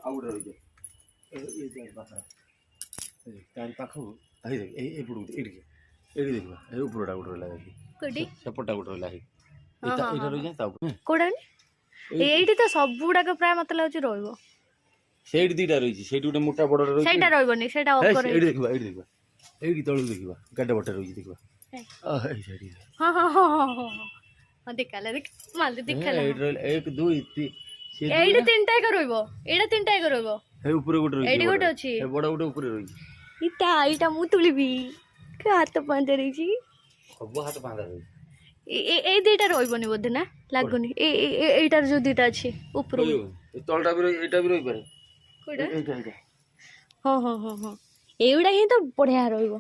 ଆଉ ଗୋଟେ ରହିଯାଏ ଏ ପାଖ ତାରି ପାଖକୁ ଏପଟକୁ ଏଇଠିକି ଏଇଠି ଦେଖିବା ଏ ଉପରଟା ଗୋଟେ ରହିଲା କୋଉଠି ସେପଟଟା ଗୋଟେ ରହିଲା ଏଇଟା ରହିଯାଏ ତା ଉପରେ କୋଉଟା ଏଇଠି ତ ସବୁ ଗୁଡାକ ପ୍ରାୟ ମତେ ଲାଗୁଛି ରହିବ। ସେଇଠି ଦିଟା ରହିଛି ସେଇଠି ଗୋଟେ ମୋଟା ବଡ ରହିଛି ସେଇଟା ରହିବନି ସେଇଟା ଅଗର ଏଇଠି ଦେଖିବା ଏଇଠି ତଳକୁ ଦେଖିବା ଗାଡି ବଟା ରହିଛି ଦେଖିବା ହଁ ହଁ ହଁ ହଁ ହଁ ହଁ ଦେଖାଲା ମାଲ ଦେଖାଲା ଏକ ଦୁଇ ଏଇଠି ତିନିଟା ଏକ ରହିବ ଏଇଟା ତିନିଟା ଏକ ରହିବ ଉପରେ ଗୋଟେ ରହିଛି ଏଇଠି ଗୋଟେ ଅଛି ବଡ ଗୋଟେ ଉପରେ ରହିଛି ଏଇଟା ମୁଁ ତୁଳିବି ହାତ ପାଞ୍ଜା ରହିଛି ସବୁ ହାତ ବାନ୍ଧା ରହିଛି ଏଇ ଦିଟା ରହିବନି ବୋଧେ ନା ଲାଗୁନି ଏଇଟାର ଯୋଉ ଦିଟା ଅଛି ଉପରକୁ ତଳଟା ବି ଏଇଟା ବି ରହିପାରେ ହଁ ହଁ ହଁ ହଁ ଏଇଗୁଡା ହିଁ ତ ବଢିଆ ରହିବ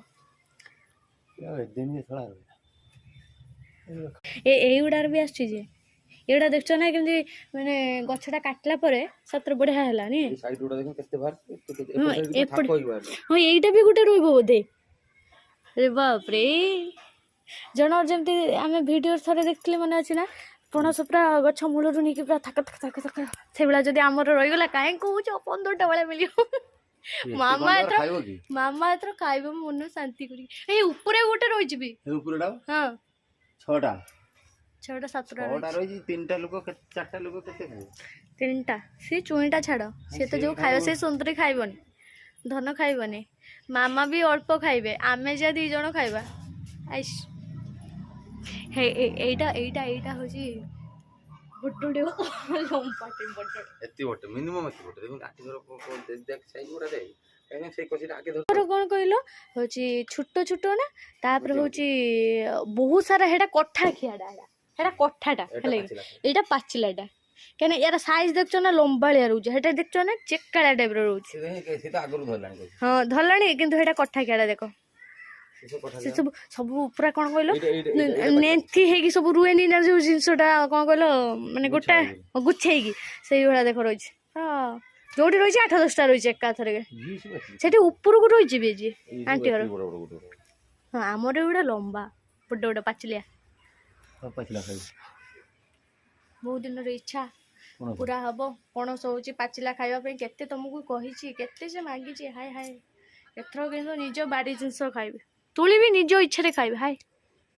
ଏଇଗୁଡାର ବି ଆସିଛି ଯେ ଏଇଗୁଡା ଦେଖୁଛ ନା କେମିତି ମାନେ ଗଛଟା କାଟିଲା ପରେ ସତରେ ବଢିଆ ହେଲାନି ହଁ ଏଇଟା ବି ଗୋଟେ ରହିବ ବୋଧେ ରେ ବାପରେ ଜଣର ଯେମିତି ଆମେ ଭିଡିଓ ଥରେ ଦେଖିଥିଲେ ମନେ ଅଛି ନା ପଣସ ପୁରା ଗଛ ମୂଳରୁ ନେଇକି ପୁରା ଥାକ ଥାକ ଥାକ ଥାକ ସେଇଭଳିଆ ଯଦି ଆମର ରହିଗଲା କାହିଁ କହୁଛ 15ଟା ବେଳେ ମିଳିବ ମାମା ଏଥର ଖାଇବ ମନ ଶାନ୍ତି କରିକି ଏଇ ଉପରେ ଗୋଟେ ରହିଛି ବି ହଁ 6ଟା 7ଟା ରହିଛି 3ଟା ଲୋକ 4ଟା ଲୋକ କେତେ ଖାଇବେ 3ଟା ସେ ଚୁଇଁଟା ଛାଡ ସେ ତ ଯୋଉ ଖାଇବ ସେ ସୁନ୍ଦରୀ ଖାଇବନି ଧନ ଖାଇବନି ମାମା ବି ଅଳ୍ପ ଖାଇବେ ଆମେ ଯା 2 ଜଣ ଖାଇବା ଆଇସ୍ ଏଇଟା ଏଇଟା ଏଇଟା ହଉଛି କଣ କହିଲ ହଉଛି ଛୋଟ ଛୋଟ ନା ତାପରେ ହଉଛି ବହୁତ ସାରା ହେଟା କଠା ଖିଆଟା ହେଟା କଠାଟା ହେଲା ଏଇଟା ପାଚିଲାଟା କାହିଁକିନା ୟାର ସାଇଜ ଦେଖୁଛ ନା ଲମ୍ବାଳିଆ ରହୁଛି ହେଟା ଦେଖୁଛ ନା ଚେକାଳିଆ ଟାଇପ ର ରହୁଛି ହଁ ଧରଲାଣି କିନ୍ତୁ ହେଟା କଠା ଖିଆଟା ଦେଖ ସେ ସବୁ ପୁରା କଣ କହିଲ ନେନ୍ଥି ହେଇକି ସବୁ ରୁହେନି ନା ଯୋଉ ଜିନିଷଟା କଣ କହିଲ ମାନେ ଗୋଟା ଗୁଛେଇକି ସେଇଭଳିଆ ଦେଖ ରହିଛି ଯୋଉଠି ରହିଛି 8-10ଟା ରହିଛି ଏକାଥରେ ସେଠି ଉପରକୁ ରହିଛି ବି ଆଜି ଆଣ୍ଟି ଘର ହଁ ଆମର ଏଗୁଡା ଲମ୍ବା ବଡ ବଡ ପାଚିଲିଆ ବହୁତ ଦିନର ଇଚ୍ଛା ପୁରା ହବ ପଣସ ହଉଛି ପାଚିଲା ଖାଇବା ପାଇଁ କେତେ ତମକୁ କହିଛି କେତେ ସେ ମାଗିଛି ହାय ହାୟ ଏଥର କିନ୍ତୁ ନିଜ ବାଡି ଜିନିଷ ଖାଇବେ ତୁଳିବି ନିଜ ଇଚ୍ଛାରେ ଖାଇବେ ହାय